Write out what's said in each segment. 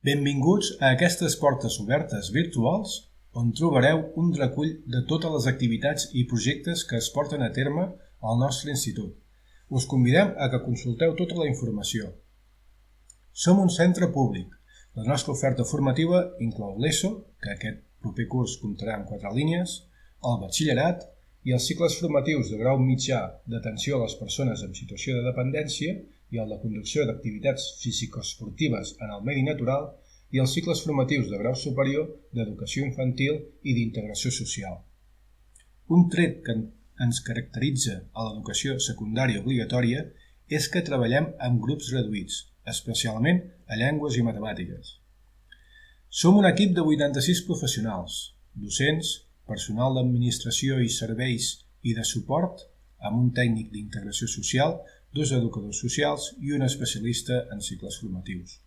Benvinguts a aquestes portes obertes virtuals on trobareu un recull de totes les activitats i projectes que es porten a terme al nostre institut. Us convidem a que consulteu tota la informació. Som un centre públic. La nostra oferta formativa inclou l'ESO, que aquest proper curs comptarà amb 4 línies, el batxillerat i els cicles formatius de grau mitjà d'atenció a les persones en situació de dependència i el de conducció d'activitats físico-esportives en el medi natural i els cicles formatius de grau superior d'educació infantil i d'integració social. Un tret que ens caracteritza a l'educació secundària obligatòria és que treballem amb grups reduïts, especialment a llengües i matemàtiques. Som un equip de 86 professionals, docents, personal d'administració i serveis i de suport, amb un tècnic d'integració social, 2 educadors socials i un especialista en cicles formatius.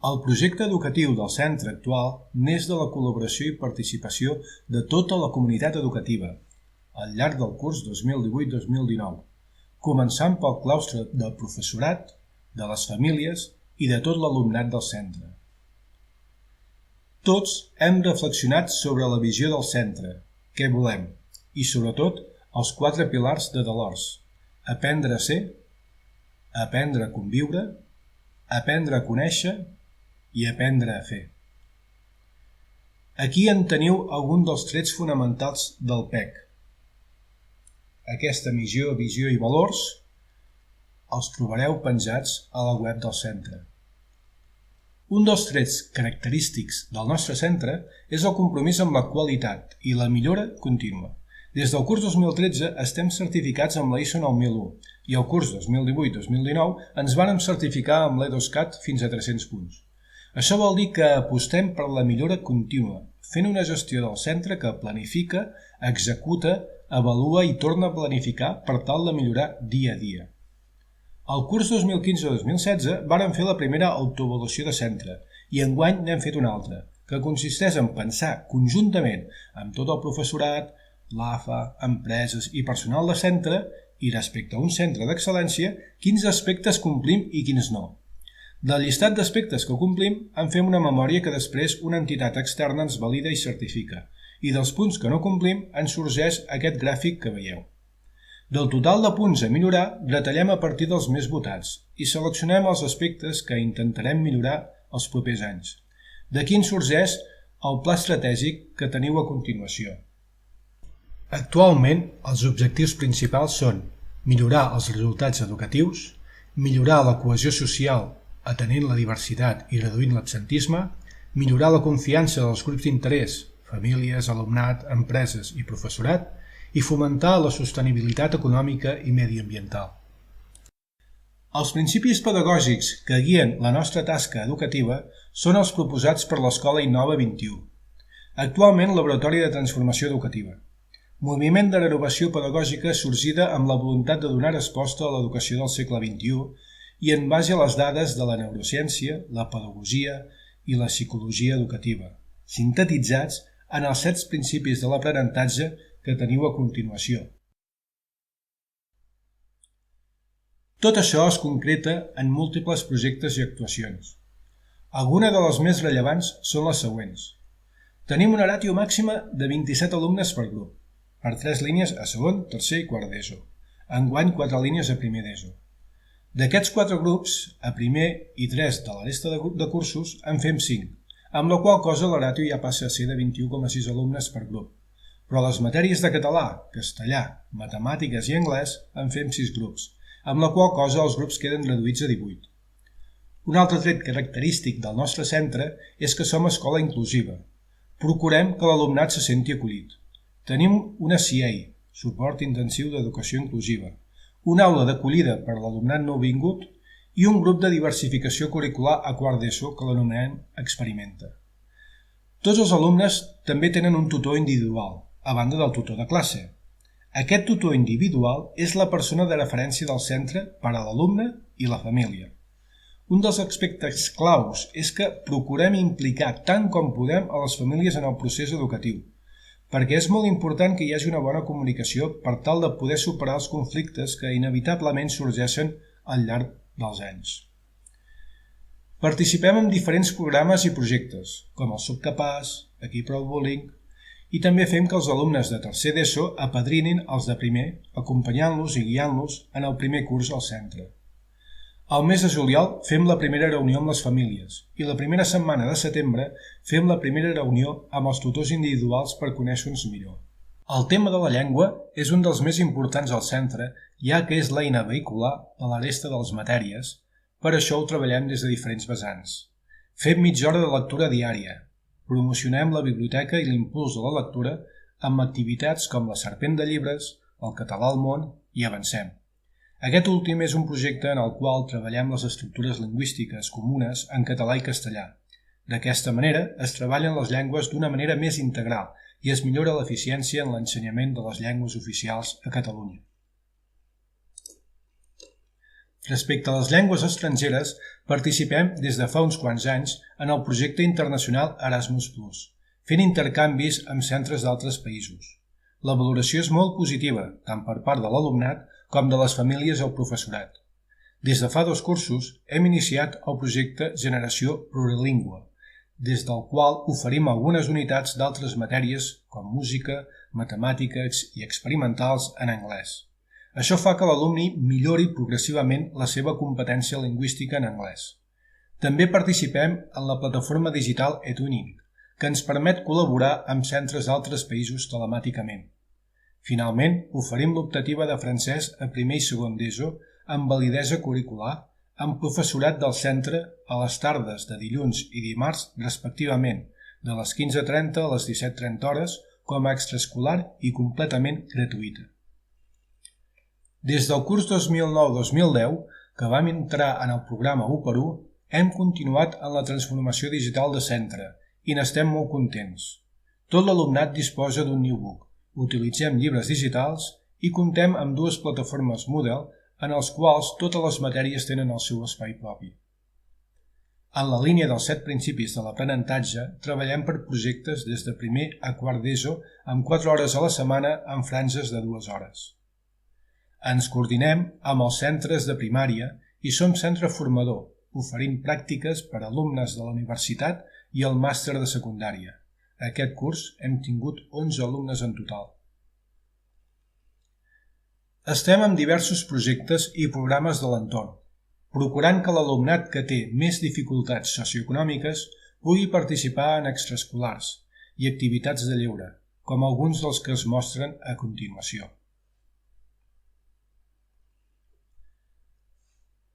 El projecte educatiu del centre actual neix de la col·laboració i participació de tota la comunitat educativa al llarg del curs 2018-2019, començant pel claustre del professorat, de les famílies i de tot l'alumnat del centre. Tots hem reflexionat sobre la visió del centre, què volem, i sobretot els 4 pilars de Delors: aprendre a ser, aprendre a conviure, aprendre a conèixer i aprendre a fer. Aquí en teniu algun dels trets fonamentals del PEC. Aquesta missió, visió i valors els trobareu penjats a la web del centre. Un dels trets característics del nostre centre és el compromís amb la qualitat i la millora contínua. Des del curs 2013 estem certificats amb la ISO 9001 i el curs 2018-2019 ens vàrem certificar amb l'E2CAT fins a 300 punts. Això vol dir que apostem per la millora contínua, fent una gestió del centre que planifica, executa, avalua i torna a planificar per tal de millorar dia a dia. Al curs 2015-2016 vàrem fer la primera autoavaluació de centre i enguany n'hem fet una altra, que consisteix en pensar conjuntament amb tot el professorat, l'AFA, empreses i personal de centre i respecte a un centre d'excel·lència quins aspectes complim i quins no. Del llistat d'aspectes que complim en fem una memòria que després una entitat externa ens valida i certifica i dels punts que no complim ens sorgeix aquest gràfic que veieu. Del total de punts a millorar, retallem a partir dels més votats i seleccionem els aspectes que intentarem millorar els propers anys. D'aquí en sorgeix el pla estratègic que teniu a continuació. Actualment, els objectius principals són millorar els resultats educatius, millorar la cohesió social atenent la diversitat i reduint l'absentisme, millorar la confiança dels grups d'interès, famílies, alumnat, empreses i professorat, i fomentar la sostenibilitat econòmica i mediambiental. Els principis pedagògics que guien la nostra tasca educativa són els proposats per l'Escola Innova 21, actualment Laboratori de Transformació Educativa, moviment de renovació pedagògica sorgida amb la voluntat de donar resposta a l'educació del segle XXI i en base a les dades de la neurociència, la pedagogia i la psicologia educativa, sintetitzats en els 7 principis de l'aprenentatge que teniu a continuació. Tot això es concreta en múltiples projectes i actuacions. Algunes de les més rellevants són les següents. Tenim una ràtio màxima de 27 alumnes per grup, per 3 línies a segon, tercer i quart d'ESO. Enguany 4 línies a primer d'ESO. D'aquests 4 grups, a primer i 3 de la resta de cursos, en fem 5, amb la qual cosa la ràtio ja passa a ser de 21,6 alumnes per grup. Però a les matèries de català, castellà, matemàtiques i anglès en fem 6 grups, amb la qual cosa els grups queden reduïts a 18. Un altre tret característic del nostre centre és que som escola inclusiva. Procurem que l'alumnat se senti acollit. Tenim una CIEI, suport intensiu d'educació inclusiva, una aula d'acollida per a l'alumnat nouvingut i un grup de diversificació curricular a quart d'ESO que l'anomenem Experimenta. Tots els alumnes també tenen un tutor individual, a banda del tutor de classe. Aquest tutor individual és la persona de referència del centre per a l'alumne i la família. Un dels aspectes claus és que procurem implicar tant com podem a les famílies en el procés educatiu, perquè és molt important que hi hagi una bona comunicació per tal de poder superar els conflictes que inevitablement sorgeixen al llarg dels anys. Participem en diferents programes i projectes, com el Soc Capaç, Aquí Prou Bullying, i també fem que els alumnes de tercer d'ESO apadrinin els de primer, acompanyant-los i guiant-los en el primer curs al centre. Al mes de juliol fem la primera reunió amb les famílies i la primera setmana de setembre fem la primera reunió amb els tutors individuals per conèixer-nos millor. El tema de la llengua és un dels més importants al centre, ja que és l'eina vehicular de la resta de les matèries. Per això ho treballem des de diferents vessants. Fem mitja hora de lectura diària. Promocionem la biblioteca i l'impuls de la lectura amb activitats com la Serpent de Llibres, el Català al Món i Avancem. Aquest últim és un projecte en el qual treballem les estructures lingüístiques comunes en català i castellà. D'aquesta manera es treballen les llengües d'una manera més integral i es millora l'eficiència en l'ensenyament de les llengües oficials a Catalunya. Respecte a les llengües estrangeres, participem des de fa uns quants anys en el projecte internacional Erasmus+, fent intercanvis amb centres d'altres països. La valoració és molt positiva, tant per part de l'alumnat com de les famílies i el professorat. Des de fa 2 cursos hem iniciat el projecte Generació Plurilingüe, des del qual oferim algunes unitats d'altres matèries com música, matemàtiques i experimentals en anglès. Això fa que l'alumni millori progressivament la seva competència lingüística en anglès. També participem en la plataforma digital eTuning, que ens permet col·laborar amb centres d'altres països telemàticament. Finalment, oferim l'optativa de francès a primer i segon d'ESO amb validesa curricular amb professorat del centre a les tardes de dilluns i dimarts respectivament, de les 15:30 a les 17:30 hores com a extraescolar i completament gratuïta. Des del curs 2009-2010, que vam entrar en el programa 1x1, hem continuat en la transformació digital de centre i n'estem molt contents. Tot l'alumnat disposa d'un Newbook, utilitzem llibres digitals i comptem amb 2 plataformes Moodle en els quals totes les matèries tenen el seu espai propi. En la línia dels 7 principis de l'aprenentatge, treballem per projectes des de primer a quart d'ESO amb 4 hores a la setmana en franges de 2 hores. Ens coordinem amb els centres de primària i som centre formador, oferint pràctiques per a alumnes de la universitat i el màster de secundària. Aquest curs hem tingut 11 alumnes en total. Estem en diversos projectes i programes de l'entorn, procurant que l'alumnat que té més dificultats socioeconòmiques pugui participar en extraescolars i activitats de lleure, com alguns dels que es mostren a continuació.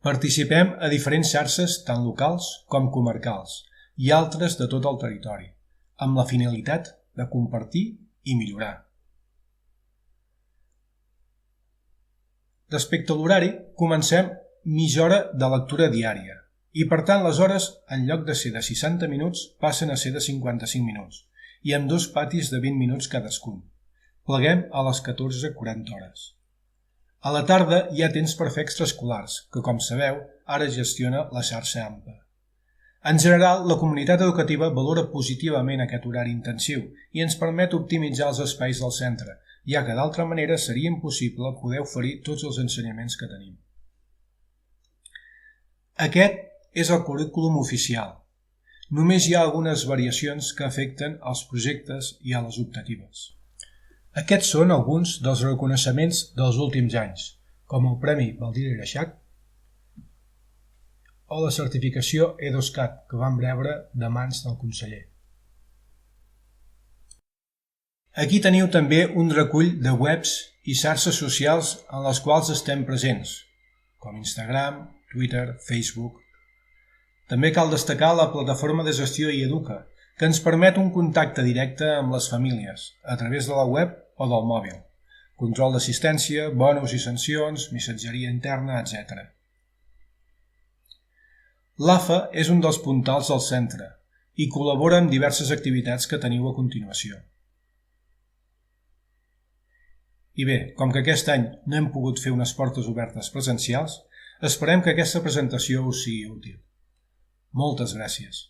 Participem a diferents xarxes tant locals com comarcals i altres de tot el territori, amb la finalitat de compartir i millorar. Respecte a l'horari, comencem mitja hora de lectura diària i per tant les hores, en lloc de ser de 60 minuts, passen a ser de 55 minuts i amb 2 patis de 20 minuts cadascun. Pleguem a les 14:40 hores. A la tarda hi ha temps per fer extraescolars, que com sabeu, ara gestiona la xarxa AMPA. En general, la comunitat educativa valora positivament aquest horari intensiu i ens permet optimitzar els espais del centre, ja que d'altra manera seria impossible poder oferir tots els ensenyaments que tenim. Aquest és el currículum oficial. Només hi ha algunes variacions que afecten als projectes i a les optatives. Aquests són alguns dels reconeixements dels últims anys, com el Premi Baldiri Reixac o la certificació EDOSCAT que vam rebre de mans del conseller. Aquí teniu també un recull de webs i xarxes socials en les quals estem presents, com Instagram, Twitter, Facebook. També cal destacar la plataforma de gestió iEduca, que ens permet un contacte directe amb les famílies, a través de la web o del mòbil, control d'assistència, bonus i sancions, missatgeria interna, etc. L'AFA és un dels puntals del centre i col·labora amb diverses activitats que teniu a continuació. I bé, com que aquest any no hem pogut fer unes portes obertes presencials, esperem que aquesta presentació us sigui útil. Moltes gràcies.